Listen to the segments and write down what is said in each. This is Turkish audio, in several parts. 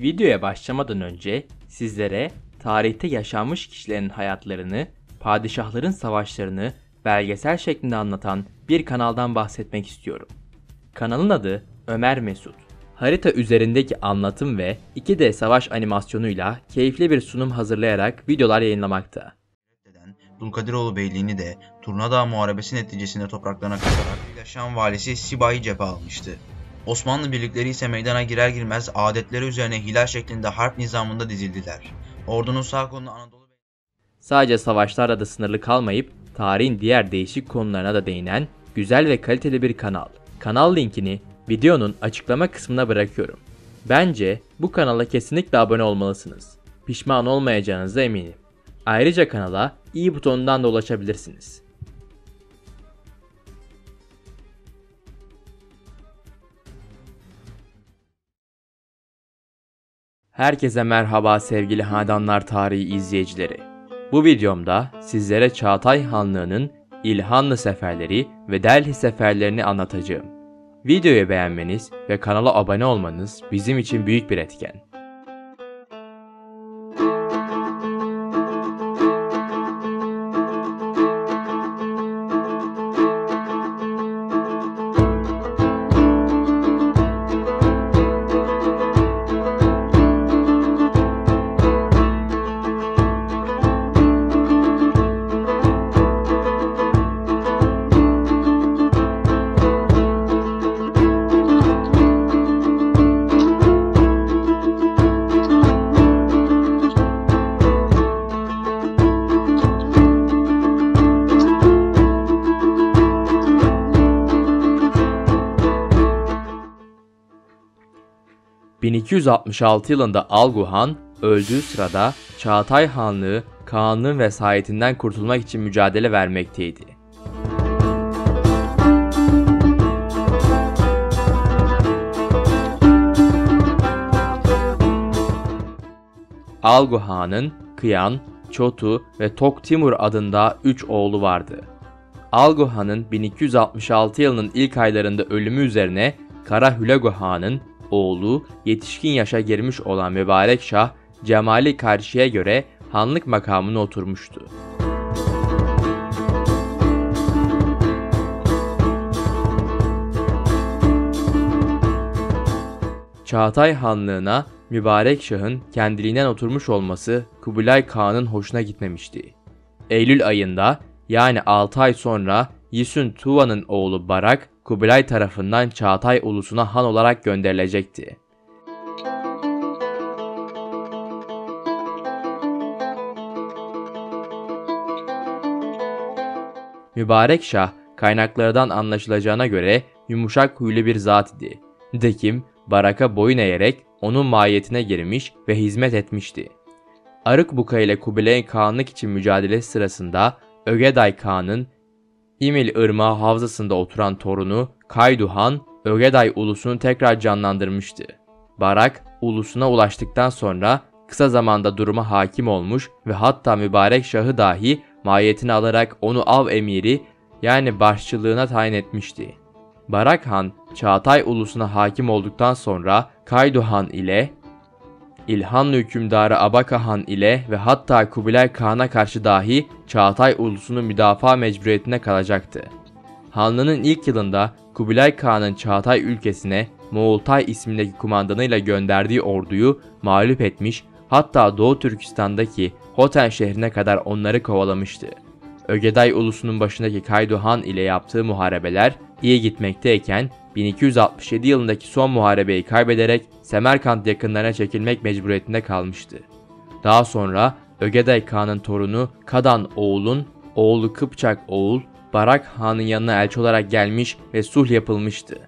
Videoya başlamadan önce sizlere tarihte yaşanmış kişilerin hayatlarını, padişahların savaşlarını belgesel şeklinde anlatan bir kanaldan bahsetmek istiyorum. Kanalın adı Ömer Mesut. Harita üzerindeki anlatım ve 2D savaş animasyonuyla keyifli bir sunum hazırlayarak videolar yayınlamakta. Dulkadiroğlu Beyliğini de Turnadağ Muharebesi neticesinde topraklarına katarak Şam valisi Sibai'yi cephe almıştı. Osmanlı birlikleri ise meydana girer girmez adetleri üzerine hilal şeklinde harp nizamında dizildiler. Ordunun sağ kolunu Anadolu... Sadece savaşlarla da sınırlı kalmayıp tarihin diğer değişik konularına da değinen güzel ve kaliteli bir kanal. Kanal linkini videonun açıklama kısmına bırakıyorum. Bence bu kanala kesinlikle abone olmalısınız. Pişman olmayacağınıza eminim. Ayrıca kanala i butonundan da ulaşabilirsiniz. Herkese merhaba sevgili Hanedanlar Tarihi izleyicileri. Bu videomda sizlere Çağatay Hanlığı'nın İlhanlı seferleri ve Delhi seferlerini anlatacağım. Videoyu beğenmeniz ve kanala abone olmanız bizim için büyük bir etken. ...1266 yılında Algu Han öldüğü sırada Çağatay Hanlığı Kağanlığın vesayetinden kurtulmak için mücadele vermekteydi. Algu Han'ın Kıyan, Çotu ve Tok Timur adında 3 oğlu vardı. Algu Han'ın 1266 yılının ilk aylarında ölümü üzerine Kara Hülegu Han'ın oğlu yetişkin yaşa girmiş olan Mübarek Şah Cemali Karşı'ya göre hanlık makamına oturmuştu. Çağatay Hanlığı'na Mübarek Şah'ın kendiliğinden oturmuş olması Kubilay Kağan'ın hoşuna gitmemişti. Eylül ayında yani 6 ay sonra Yisun Tuva'nın oğlu Barak Kubilay tarafından Çağatay ulusuna han olarak gönderilecekti. Mübarek Şah kaynaklardan anlaşılacağına göre yumuşak huylu bir zat idi. Nitekim Barak'a boyun eğerek onun mahiyetine girmiş ve hizmet etmişti. Arıkbuka ile Kubilay'ın kağanlık için mücadelesi sırasında Ögeday Kağan'ın İmil Irmağı havzasında oturan torunu Kaydu Han, Ögeday ulusunu tekrar canlandırmıştı. Barak, ulusuna ulaştıktan sonra kısa zamanda duruma hakim olmuş ve hatta Mübarek Şah'ı dahi mahiyetine alarak onu av emiri yani başçılığına tayin etmişti. Barak Han, Çağatay ulusuna hakim olduktan sonra Kaydu Han ile İlhanlı hükümdarı Abaka Han ile ve hatta Kubilay Kağan'a karşı dahi Çağatay ulusunu müdafaa mecburiyetine kalacaktı. Hanlığının ilk yılında Kubilay Kağan'ın Çağatay ülkesine Moğoltay ismindeki kumandanıyla gönderdiği orduyu mağlup etmiş, hatta Doğu Türkistan'daki Hoten şehrine kadar onları kovalamıştı. Ögeday ulusunun başındaki Kaydu Han ile yaptığı muharebeler iyi gitmekteyken 1267 yılındaki son muharebeyi kaybederek Semerkant yakınlarına çekilmek mecburiyetinde kalmıştı. Daha sonra Ögeday Kağan'ın torunu Kadan Oğul'un oğlu Kıpçak Oğul Barak Han'ın yanına elçi olarak gelmiş ve sulh yapılmıştı.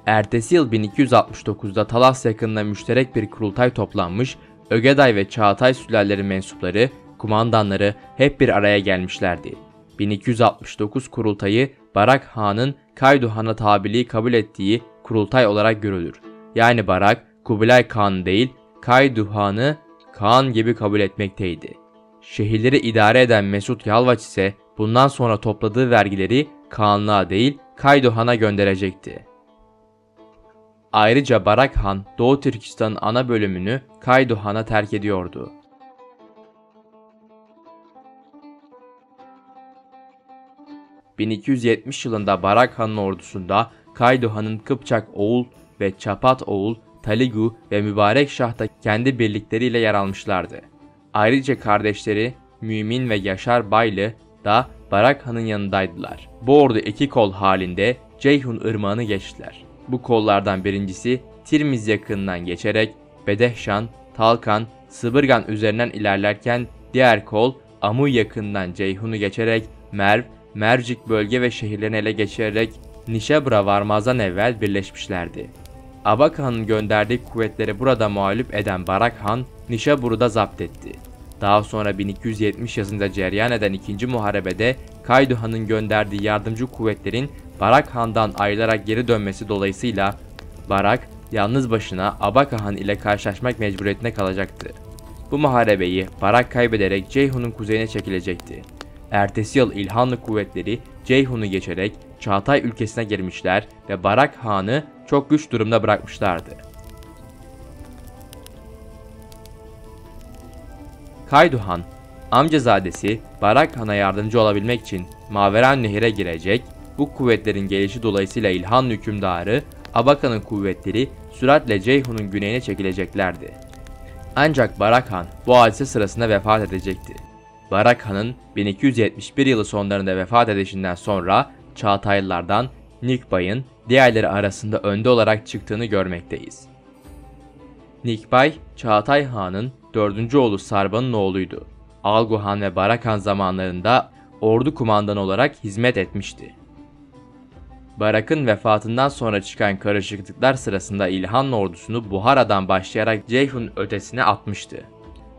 Ertesi yıl 1269'da Talas yakınında müşterek bir kurultay toplanmış, Ögeday ve Çağatay sülalleri mensupları, kumandanları hep bir araya gelmişlerdi. 1269 kurultayı Barak Han'ın Kaydu Han'a tabiliği kabul ettiği kurultay olarak görülür. Yani Barak, Kubilay Kağan değil, Kaydu Han'ı Kağan gibi kabul etmekteydi. Şehirleri idare eden Mesut Yalvaç ise bundan sonra topladığı vergileri Kağanlığa değil Kaydu Han'a gönderecekti. Ayrıca Barak Han, Doğu Türkistan'ın ana bölümünü Kaydu Han'a terk ediyordu. ...1270 yılında Barak Han'ın ordusunda Kaydu Han'ın Kıpçak Oğul ve Çapat Oğul, Taligu ve Mübarek Şah da kendi birlikleriyle yer almışlardı. Ayrıca kardeşleri Mümin ve Yaşar Baylı da Barak Han'ın yanındaydılar. Bu ordu iki kol halinde Ceyhun Irmağı'nı geçtiler. Bu kollardan birincisi Tirmiz yakınından geçerek Bedehşan, Talkan, Sıbırgan üzerinden ilerlerken diğer kol Amuy yakınından Ceyhun'u geçerek Merv, Mercik bölge ve şehirlerini ele geçirerek Nişabur'a varmazdan evvel birleşmişlerdi. Abak Han'ın gönderdiği kuvvetleri burada mağlup eden Barak Han, Nişabur'u da zapt etti. Daha sonra 1270 yazında cereyan eden 2. Muharebede Kaydu Han'ın gönderdiği yardımcı kuvvetlerin Barak Han'dan ayrılarak geri dönmesi dolayısıyla Barak yalnız başına Abaka Han ile karşılaşmak mecburiyetine kalacaktı. Bu muharebeyi Barak kaybederek Ceyhun'un kuzeyine çekilecekti. Ertesi yıl İlhanlı kuvvetleri Ceyhun'u geçerek Çağatay ülkesine girmişler ve Barak Han'ı çok güç durumda bırakmışlardı. Kaydu Han, amcazadesi Barak Han'a yardımcı olabilmek için Maveran Nehir'e girecek, bu kuvvetlerin gelişi dolayısıyla İlhanlı hükümdarı Abaka'nın kuvvetleri süratle Ceyhun'un güneyine çekileceklerdi. Ancak Barak Han bu hadise sırasında vefat edecekti. Barak Han'ın 1271 yılı sonlarında vefat edişinden sonra Çağataylılardan Nikbay'ın diğerleri arasında önde olarak çıktığını görmekteyiz. Nikbay, Çağatay Han'ın 4. oğlu Sarban'ın oğluydu. Algu Han ve Barak Han zamanlarında ordu kumandanı olarak hizmet etmişti. Barak'ın vefatından sonra çıkan karışıklıklar sırasında İlhanlı ordusunu Buhara'dan başlayarak Ceyhun ötesine atmıştı.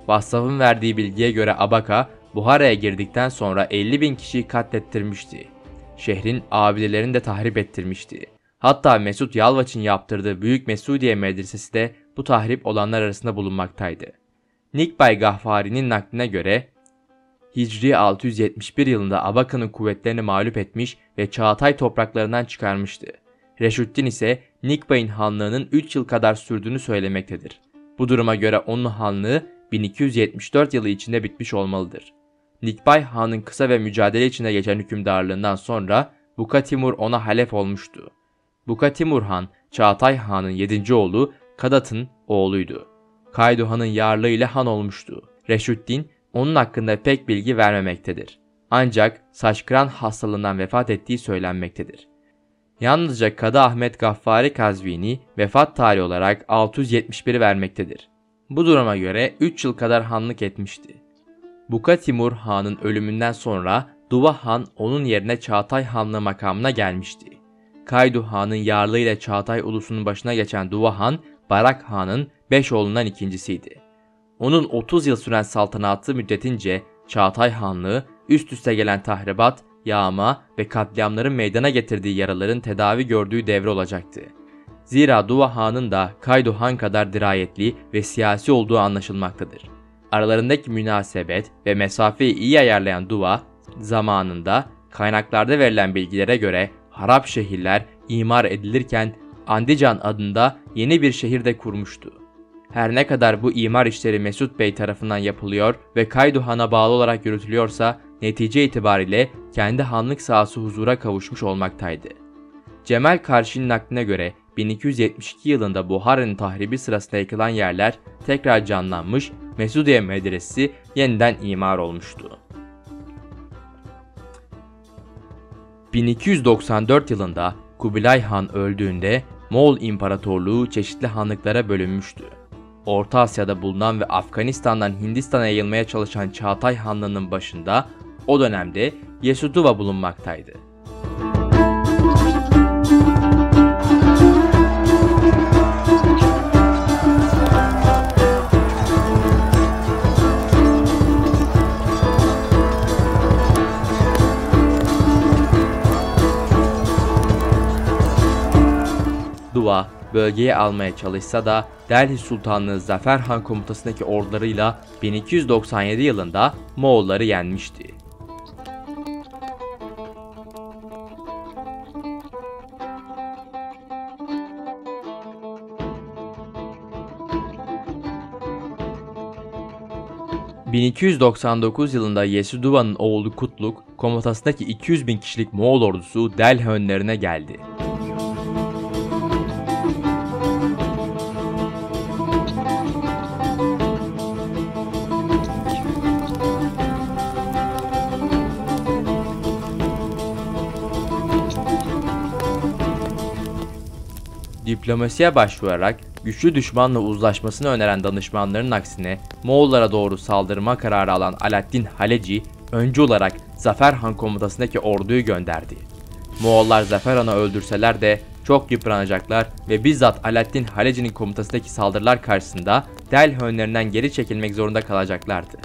Vassaf'ın verdiği bilgiye göre Abaka, Buhara'ya girdikten sonra 50.000 kişiyi katlettirmişti. Şehrin abidelerini de tahrip ettirmişti. Hatta Mesut Yalvaç'ın yaptırdığı Büyük Mesudiye Medresesi de bu tahrip olanlar arasında bulunmaktaydı. Nikbay Gahfari'nin nakline göre Hicri 671 yılında Abaka'nın kuvvetlerini mağlup etmiş ve Çağatay topraklarından çıkarmıştı. Reşüddin ise Nikbay'ın hanlığının 3 yıl kadar sürdüğünü söylemektedir. Bu duruma göre onun hanlığı 1274 yılı içinde bitmiş olmalıdır. Nikbay Han'ın kısa ve mücadele içinde geçen hükümdarlığından sonra Buka Timur ona halef olmuştu. Buka Timur Han, Çağatay Han'ın 7. oğlu Kadat'ın oğluydu. Kaydu Han'ın yarlığıyla han olmuştu. Reşüddin onun hakkında pek bilgi vermemektedir. Ancak saçkıran hastalığından vefat ettiği söylenmektedir. Yalnızca Kadı Ahmet Gaffari Kazvini vefat tarihi olarak 671'i vermektedir. Bu duruma göre 3 yıl kadar hanlık etmişti. Buka Timur Han'ın ölümünden sonra Duva Han onun yerine Çağatay Hanlığı makamına gelmişti. Kaydu Han'ın yarlığıyla Çağatay ulusunun başına geçen Duva Han, Barak Han'ın 5 oğlundan ikincisiydi. Onun 30 yıl süren saltanatı müddetince Çağatay Hanlığı üst üste gelen tahribat, yağma ve katliamların meydana getirdiği yaraların tedavi gördüğü devre olacaktı. Zira Duva Han'ın da Kaydu Han kadar dirayetli ve siyasi olduğu anlaşılmaktadır. Aralarındaki münasebet ve mesafeyi iyi ayarlayan Duva, zamanında kaynaklarda verilen bilgilere göre harap şehirler imar edilirken Andijan adında yeni bir şehir de kurmuştu. Her ne kadar bu imar işleri Mesut Bey tarafından yapılıyor ve Kaydu Han'a bağlı olarak yürütülüyorsa netice itibariyle kendi hanlık sahası huzura kavuşmuş olmaktaydı. Cemal Karşi'nin nakline göre 1272 yılında Buhara'nın tahribi sırasında yıkılan yerler tekrar canlanmış, Mesudiye Medresesi yeniden imar olmuştu. 1294 yılında Kubilay Han öldüğünde Moğol İmparatorluğu çeşitli hanlıklara bölünmüştü. Orta Asya'da bulunan ve Afganistan'dan Hindistan'a yayılmaya çalışan Çağatay Hanlığı'nın başında o dönemde Yesuduva bulunmaktaydı. Duva bölgeyi almaya çalışsa da Delhi Sultanlığı Zafer Han komutasındaki ordularıyla 1297 yılında Moğolları yenmişti. 1299 yılında Yesuduva'nın oğlu Kutluk, komutasındaki 200.000 kişilik Moğol ordusu Delhi önlerine geldi. Diplomasiye başvurarak güçlü düşmanla uzlaşmasını öneren danışmanların aksine Moğollara doğru saldırma kararı alan Alaaddin Haleci, öncü olarak Zafer Han komutasındaki orduyu gönderdi. Moğollar Zafer Han'ı öldürseler de çok yıpranacaklar ve bizzat Alaaddin Haleci'nin komutasındaki saldırılar karşısında Delhi önlerinden geri çekilmek zorunda kalacaklardı.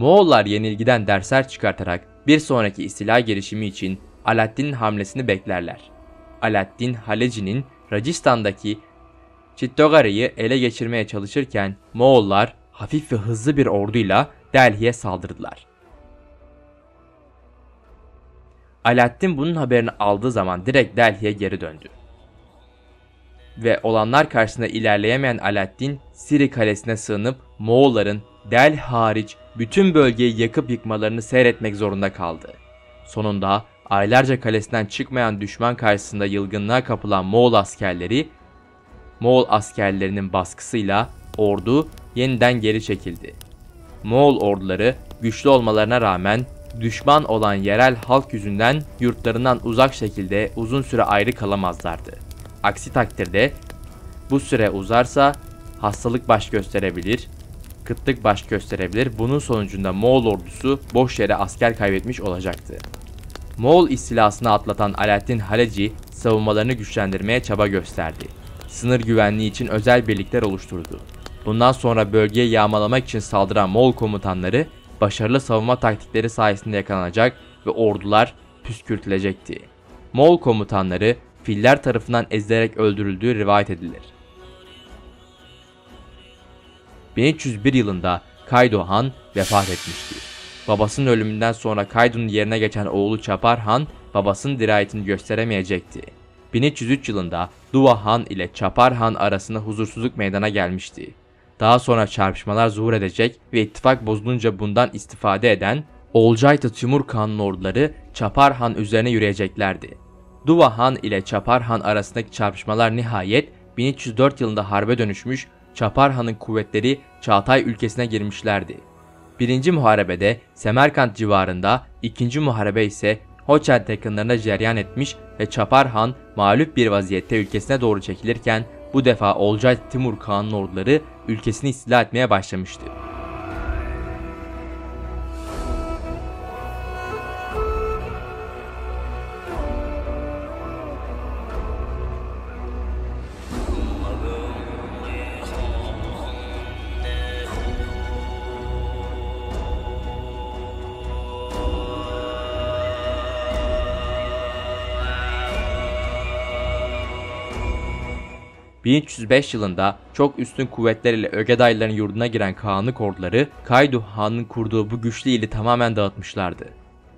Moğollar yenilgiden dersler çıkartarak bir sonraki istila girişimi için Alaaddin'in hamlesini beklerler. Alaaddin Haleci'nin Racistan'daki Chittagori'yi ele geçirmeye çalışırken Moğollar hafif ve hızlı bir orduyla Delhi'ye saldırdılar. Alaaddin bunun haberini aldığı zaman direkt Delhi'ye geri döndü. Ve olanlar karşısında ilerleyemeyen Alaaddin, Siri Kalesi'ne sığınıp Moğolların Delhi hariç bütün bölgeyi yakıp yıkmalarını seyretmek zorunda kaldı. Sonunda aylarca kalesinden çıkmayan düşman karşısında yılgınlığa kapılan Moğol askerlerinin baskısıyla ordu yeniden geri çekildi. Moğol orduları güçlü olmalarına rağmen düşman olan yerel halk yüzünden yurtlarından uzak şekilde uzun süre ayrı kalamazlardı. Aksi takdirde bu süre uzarsa hastalık baş gösterebilir, kıtlık baş gösterebilir. Bunun sonucunda Moğol ordusu boş yere asker kaybetmiş olacaktı. Moğol istilasını atlatan Alaaddin Haleci savunmalarını güçlendirmeye çaba gösterdi. Sınır güvenliği için özel birlikler oluşturdu. Bundan sonra bölgeyi yağmalamak için saldıran Moğol komutanları başarılı savunma taktikleri sayesinde yakalanacak ve ordular püskürtülecekti. Moğol komutanları filler tarafından ezilerek öldürüldüğü rivayet edilir. 1301 yılında Kaydo Han vefat etmişti. Babasının ölümünden sonra Kaydo'nun yerine geçen oğlu Çapar Han, babasının dirayetini gösteremeyecekti. 1303 yılında Duva Han ile Çapar Han arasında huzursuzluk meydana gelmişti. Daha sonra çarpışmalar zuhur edecek ve ittifak bozulunca bundan istifade eden Olcaytı Timur Kan'ın orduları Çapar Han üzerine yürüyeceklerdi. Duva Han ile Çapar Han arasındaki çarpışmalar nihayet 1304 yılında harbe dönüşmüş, Çapar Han'ın kuvvetleri Çağatay ülkesine girmişlerdi. 1. Muharebede Semerkant civarında, 2. Muharebe ise Hoçent yakınlarında cereyan etmiş ve Çapar Han mağlup bir vaziyette ülkesine doğru çekilirken bu defa Olcay Timur Kan'ın orduları ülkesini istila etmeye başlamıştı. ...1305 yılında çok üstün kuvvetler ile Ögedaylıların yurduna giren Kağanlık orduları Kaydo Han'ın kurduğu bu güçlü ili tamamen dağıtmışlardı.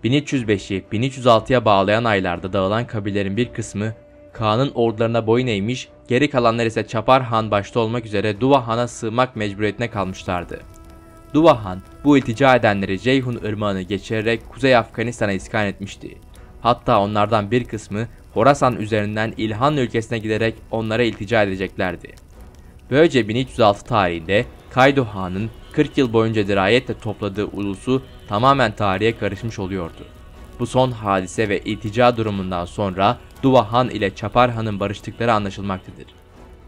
1305'i 1306'ya bağlayan aylarda dağılan kabilelerin bir kısmı Kağan'ın ordularına boyun eğmiş, geri kalanlar ise Çapar Han başta olmak üzere Duva Han'a sığınmak mecburiyetine kalmışlardı. Duva Han bu iltica edenleri Ceyhun Irmağı'nı geçirerek Kuzey Afganistan'a iskan etmişti. Hatta onlardan bir kısmı Horasan üzerinden İlhan ülkesine giderek onlara iltica edeceklerdi. Böylece 1306 tarihinde Kaydo Han'ın 40 yıl boyunca dirayetle topladığı ulusu tamamen tarihe karışmış oluyordu. Bu son hadise ve iltica durumundan sonra Duva Han ile Çapar Han'ın barıştıkları anlaşılmaktadır.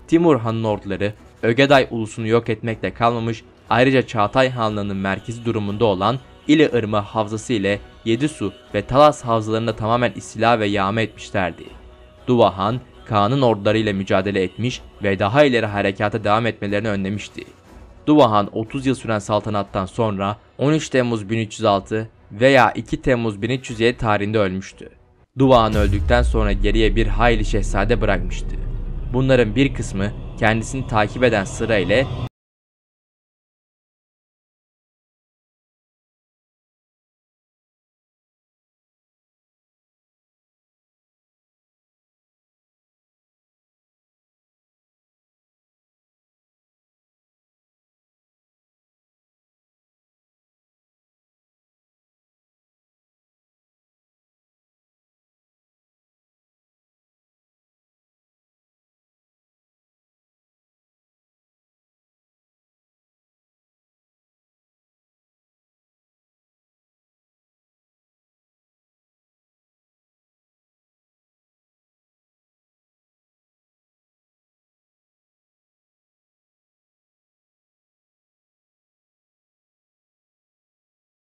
Timur Han'ın orduları Ögeday ulusunu yok etmekle kalmamış, ayrıca Çağatay Hanlığı'nın merkezi durumunda olan İli Irmağı Havzası ile Yedisu ve Talas havzalarını da tamamen istila ve yağma etmişlerdi. Duva Han, Kağan'ın ordularıyla mücadele etmiş ve daha ileri harekata devam etmelerini önlemişti. Duva Han 30 yıl süren saltanattan sonra 13 Temmuz 1306 veya 2 Temmuz 1307 tarihinde ölmüştü. Duva Han öldükten sonra geriye bir hayli şehzade bırakmıştı. Bunların bir kısmı kendisini takip eden sıra ile